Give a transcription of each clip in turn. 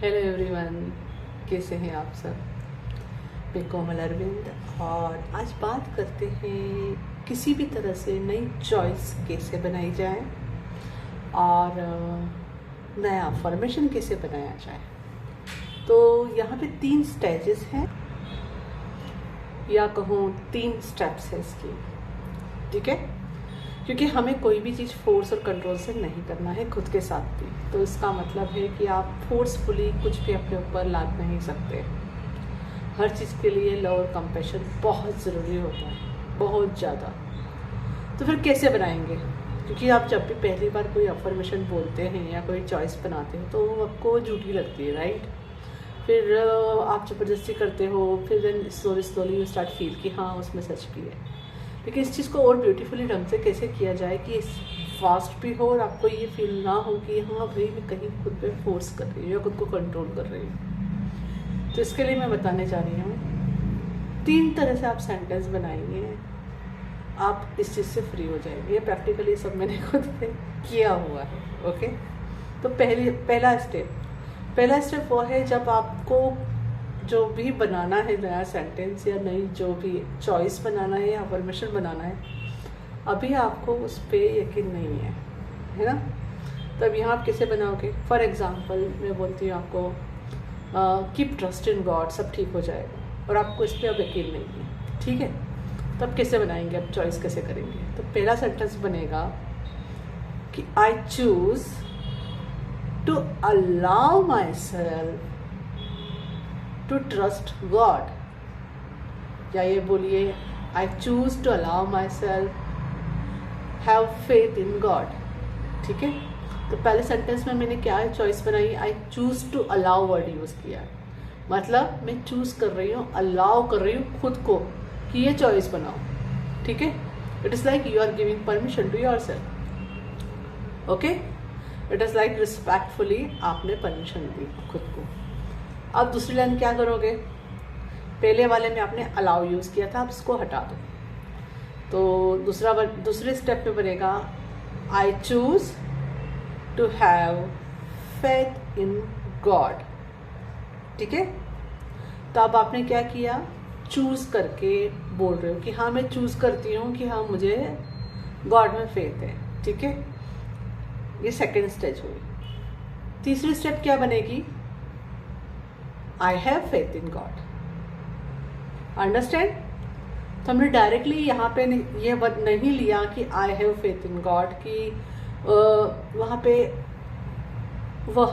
Hello everyone, कैसे हैं आप सब। मैं कोमल अरविंद और आज बात करते हैं किसी भी तरह से नई चॉइस कैसे बनाई जाए और नया फॉर्मेशन कैसे बनाया जाए। तो यहाँ पे 3 स्टेजेस हैं या कहूँ 3 स्टेप्स है इसकी, ठीक है। क्योंकि हमें कोई भी चीज़ फोर्स और कंट्रोल से नहीं करना है, खुद के साथ भी। तो इसका मतलब है कि आप फोर्सफुली कुछ भी अपने ऊपर लाद नहीं सकते। हर चीज़ के लिए लव और कंपैशन बहुत ज़रूरी होता है, बहुत ज़्यादा। तो फिर कैसे बनाएंगे? क्योंकि आप जब भी पहली बार कोई अफर्मेशन बोलते हैं या कोई चॉइस बनाते हैं तो वो आपको झूठी लगती है, राइट। फिर आप ज़बरदस्ती करते हो, फिर then slowly you start feel कि हाँ उसमें सच भी है। लेकिन इस चीज़ को और ब्यूटीफुली ढंग से कैसे किया जाए कि फास्ट भी हो और आपको ये फील ना हो कि हाँ भाई मैं कहीं खुद पे फोर्स कर रही हूँ या खुद को कंट्रोल कर रही हूँ। तो इसके लिए मैं बताने जा रही हूँ 3 तरह से आप सेंटेंस बनाएंगे, आप इस चीज़ से फ्री हो जाएंगे। ये प्रैक्टिकली सब मैंने खुद पे किया हुआ है, ओके। तो पहला स्टेप वो है जब आपको जो भी बनाना है नया सेंटेंस या नई जो भी चॉइस बनाना है या अफर्मेशन बनाना है, अभी आपको उस पर यकीन नहीं है ना। तब यहाँ आप कैसे बनाओगे? फॉर एग्जांपल मैं बोलती हूँ आपको कीप ट्रस्ट इन गॉड, सब ठीक हो जाएगा, और आपको इस पर अब यकीन नहीं है, ठीक है। तब कैसे बनाएंगे, अब चॉइस कैसे करेंगे? तो पहला सेंटेंस बनेगा कि I choose to allow myself to trust God. या ये बोलिए I choose to allow myself have faith in God, ठीक है। तो पहले सेंटेंस में मैंने क्या चॉइस बनाई? I choose to allow word use किया है। मतलब मैं चूज कर रही हूँ, अलाउ कर रही हूँ खुद को कि ये चॉइस बनाओ, ठीक है। It is like you are giving permission to yourself, okay. It is like respectfully आपने परमिशन दी खुद को। अब दूसरी लाइन क्या करोगे? पहले वाले में आपने अलाउ यूज किया था, अब इसको हटा दो। तो दूसरे स्टेप पे बनेगा I choose to have faith in God, ठीक है। तो अब आपने क्या किया? चूज करके बोल रहे हो कि हाँ मैं चूज करती हूँ कि हाँ मुझे गॉड में फेथ है, ठीक है। ये सेकेंड स्टेज हुई। तीसरी स्टेप क्या बनेगी? I have faith in God, understand. तो हमने डायरेक्टली यहाँ पे ये वर्ड नहीं लिया कि I have faith in God कि वहाँ पे वह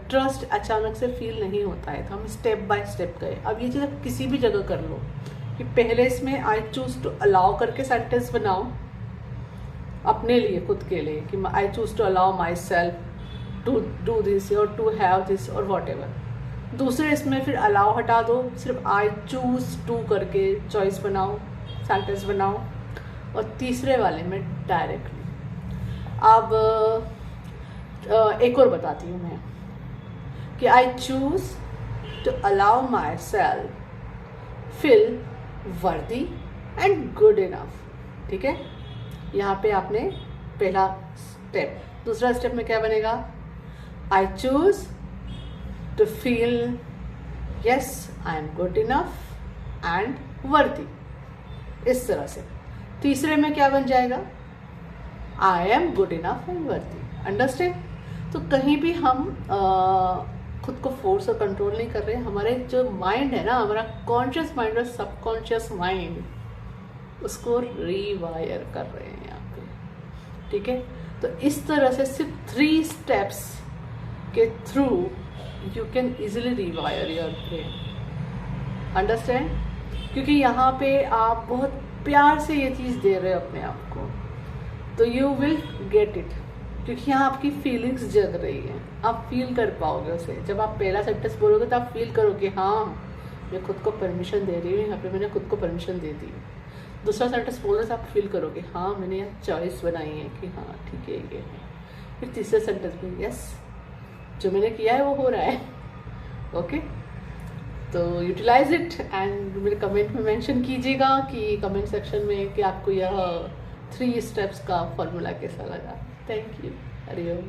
ट्रस्ट अचानक से फील नहीं होता है। तो हम स्टेप बाय स्टेप गए। अब ये चीज़ आप किसी भी जगह कर लो कि पहले इसमें आई चूज टू अलाउ करके सेंटेंस बनाओ अपने लिए, खुद के लिए, कि I choose to allow myself to do this और टू हैव दिस और वॉट एवर। दूसरे इसमें फिर अलाउ हटा दो, सिर्फ आई चूज टू करके चॉइस बनाओ, सेंटेंस बनाओ। और तीसरे वाले में डायरेक्टली। अब एक और बताती हूँ मैं कि I choose to allow myself feel worthy and good enough, ठीक है। यहाँ पे आपने पहला स्टेप। दूसरा स्टेप में क्या बनेगा? I choose to feel yes I am good enough and worthy, इस तरह से। तीसरे में क्या बन जाएगा? I am good enough and worthy, understand. तो कहीं भी हम खुद को फोर्स और कंट्रोल नहीं कर रहे। हमारे जो माइंड है ना, हमारा कॉन्शियस माइंड और सबकॉन्शियस माइंड, उसको रीवायर कर रहे हैं यहाँ पे, ठीक है। तो इस तरह से सिर्फ 3 स्टेप्स के through you can easily rewire your brain, understand। क्योंकि यहाँ पे आप बहुत प्यार से ये चीज़ दे रहे हो अपने आप को, तो you will get it। क्योंकि यहाँ आपकी फीलिंग्स जग रही हैं, आप फील कर पाओगे उसे। जब आप पहला सेंटेंस बोलोगे तो आप फील करोगे हाँ मैं खुद को परमिशन दे रही हूँ, यहाँ पे मैंने खुद को परमिशन दे दी। दूसरा सेंटेंस बोल रहे तो आप फील करोगे हाँ मैंने यहाँ चॉइस बनाई है कि हाँ ठीक है ये है। फिर तीसरे सेंटेंस में यस जो मैंने किया है वो हो रहा है, ओके। तो यूटिलाइज इट एंड मेरे कमेंट में मेंशन कीजिएगा कि कमेंट सेक्शन में कि आपको यह 3 स्टेप्स का फॉर्मूला कैसा लगा। Thank you. Hariom.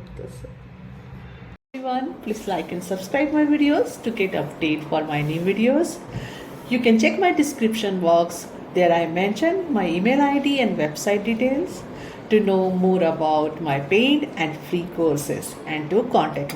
everyone. Please like and subscribe my videos to get update for my new videos. You can check my description box. There I mention my email ID and website details to know more about my paid and free courses and to contact me.